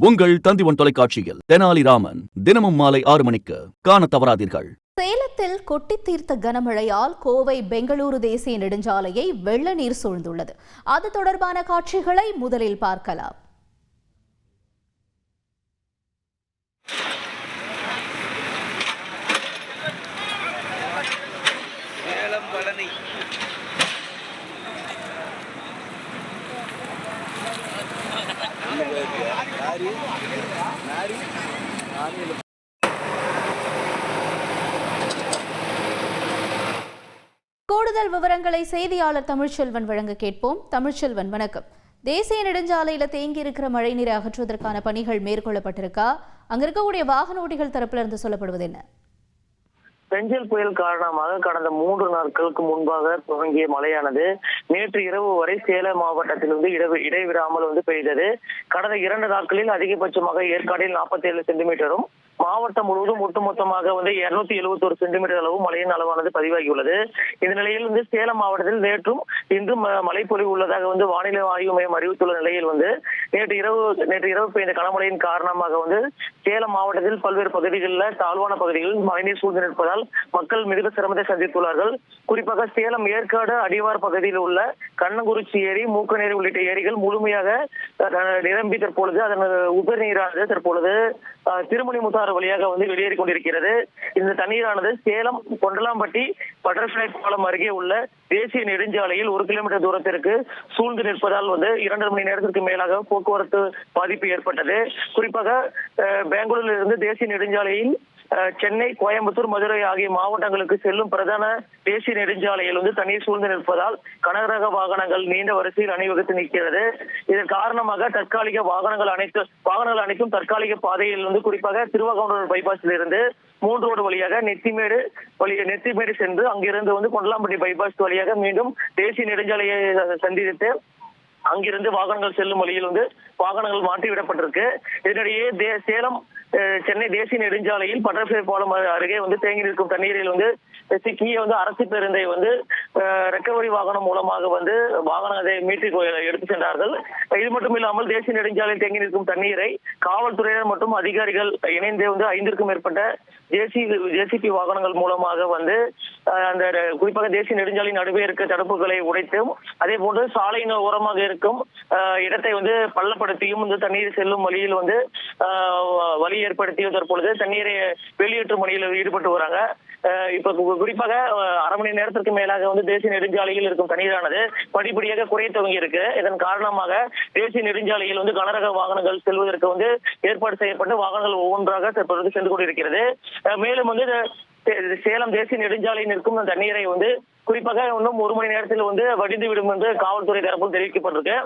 உங்கள் தந்திவன் தொலைக்காட்சியில் தெனாலிராமன் தினமும் மாலை 6 மணிக்கு காண தவறாதீர்கள். சேலத்தில் கொட்டி தீர்த்த கனமழையால் கோவை பெங்களூரு தேசிய நெடுஞ்சாலையை வெள்ள நீர் சூழ்ந்துள்ளது. அது தொடர்பான காட்சிகளை முதலில் பார்க்கலாம். கூடுதல் விவரங்களை செய்தியாளர் தமிழ்ச்செல்வன் வழங்க கேட்போம். தமிழ்ச்செல்வன், வணக்கம். தேசிய நெடுஞ்சாலையில தேங்கி இருக்கிற மழைநீரை அகற்றுவதற்கான பணிகள் மேற்கொள்ளப்பட்டிருக்கா? அங்க இருக்கக்கூடிய வாகன ஓட்டிகள் தரப்புல இருந்து சொல்லப்படுவது என்ன? பெஞ்சல் புயல் காரணமாக கடந்த 3 நாட்களுக்கு முன்பாக துவங்கிய மழையானது நேற்று இரவு வரை சேலம் மாவட்டத்திலிருந்து இடைவிடாமல் பெய்தது. கடந்த 2 நாட்களில் அதிகபட்சமாக ஏற்காடில் 47 சென்டிமீட்டரும் மாவட்டம் முழுவதும் ஒட்டுமொத்தமாக 271 சென்டிமீட்டர் அளவு மழையின் அளவானது பதிவாகியுள்ளது. இந்த நிலையில் சேலம் மாவட்டத்தில் நேற்றும் இன்றும் மழை பொழிவு உள்ளதாக வானிலை ஆய்வு மையம் அறிவித்துள்ள நிலையில் நேற்று இரவு பெய்த கனமழையின் காரணமாக சேலம் மாவட்டத்தில் பல்வேறு பகுதிகளில் தாழ்வான பகுதிகளில் மழைநீர் சூழ்ந்து நிற்பதால் மக்கள் மிகுந்த சிரமத்தை சந்தித்துள்ளார்கள். குறிப்பாக சேலம் ஏற்காடு அடிவார பகுதியில் உள்ள கண்ணங்குறிச்சி ஏரி, மூக்கநேரி உள்ளிட்ட ஏரிகள் முழுமையாக நிரம்பி தற்பொழுது அதன் உபநீரானது தற்பொழுது திருமணி முத்தாறு வழியாக வெளியேறி கொண்டிருக்கிறது. இந்த தண்ணீரானது சேலம் கொண்டலாம்பட்டி பட்டர்ஃபிளை பாலம் அருகே உள்ள தேசிய நெடுஞ்சாலையில் 1 கிலோமீட்டர் தூரத்திற்கு சூழ்ந்து நிற்பதால் 2.5 மணி நேரத்திற்கு மேலாக போக்குவரத்து பாதிப்பு ஏற்பட்டது. குறிப்பாக பெங்களூரில் இருந்து தேசிய நெடுஞ்சாலையில் சென்னை, கோயம்புத்தூர், மதுரை ஆகிய மாவட்டங்களுக்கு செல்லும் பிரதான தேசிய நெடுஞ்சாலையில் தண்ணீர் சூழ்ந்து நிற்பதால் கனரக வாகனங்கள் நீண்ட வரிசையில் அணிவகுத்து நிற்கிறது. இதன் காரணமாக தற்காலிக வாகனங்கள் அனைத்தும் தற்காலிக பாதையில் குறிப்பாக திருவாகவுண்டர் பைபாஸில் இருந்து 3 ரோடு வழியாக நெத்திமேடு சென்று அங்கிருந்து கொண்டலாம்பட்டி பைபாஸ் வழியாக மீண்டும் தேசிய நெடுஞ்சாலையை சந்தித்து அங்கிருந்து வாகனங்கள் செல்லும் வழியில் வாகனங்கள் மாற்றிவிடப்பட்டிருக்கு. இதனிடையே சேலம் சென்னை தேசிய நெடுஞ்சாலையில் பட்டர்ஃபிளை பாலம் அருகே தேங்கி நிற்கும் தண்ணீரில் சிக்கிய அரசு பேருந்தை ரெக்கவரி வாகனம் மூலமாக வாகனத்தை மீட்டு எடுத்து சென்றார்கள். இது மட்டும் இல்லாமல் தேசிய நெடுஞ்சாலையில் தேங்கி நிற்கும் தண்ணீரை காவல்துறையினர் மற்றும் அதிகாரிகள் இணைந்து 5க்கும் மேற்பட்ட ஜேசிபி வாகனங்கள் மூலமாக அந்த குறிப்பாக தேசிய நெடுஞ்சாலை நடுவே இருக்க தடுப்புகளை உடைத்தும் அதே போன்று சாலையின் ஓரமாக இருக்கும் இடத்தை பள்ளப்படுத்தியும் தண்ணீர் செல்லும் வழியில் வழி ஏற்படுத்தியும் தற்பொழுது தண்ணீரை வெளியேற்றும் பணியில் ஈடுபட்டு வராங்க. இப்ப குறிப்பாக 1/2 மணி நேரத்திற்கு மேலாக தேசிய நெடுஞ்சாலையில் இருக்கும் தண்ணீரானது படிப்படியாக குறைய துவங்கி இருக்கு. இதன் காரணமாக தேசிய நெடுஞ்சாலையில் கனரக வாகனங்கள் செல்வதற்கு ஏற்பாடு செய்யப்பட்டு வாகனங்கள் ஒவ்வொன்றாக தற்பொழுது சென்று கொண்டிருக்கிறது. மேலும் சேலம் தேசிய நெடுஞ்சாலையில் நிற்கும் தண்ணீரை குறிப்பாக இன்னும் 1 மணி நேரத்தில் வடிந்து விடும் என்று காவல்துறை தரப்பில் தெரிவிக்கப்பட்டிருக்கு.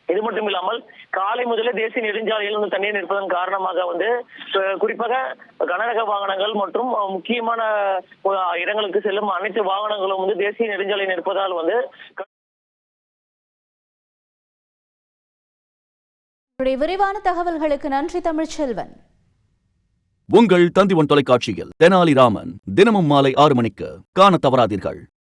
இது மட்டும் இல்லாமல் காலை முதலே தேசிய நெடுஞ்சாலையில் தண்ணீர் நிற்பதன் காரணமாக குறிப்பாக கனரக வாகனங்கள் மற்றும் முக்கியமான இடங்களுக்கு செல்லும் அனைத்து வாகனங்களும் தேசிய நெடுஞ்சாலை நிற்பதால் விரிவான தகவல்களுக்கு நன்றி தமிழ்ச்செல்வன். உங்கள் தந்திவன் தொலைக்காட்சியில் தெனாலிராமன் தினமும் மாலை 6 மணிக்கு காண தவறாதீர்கள்.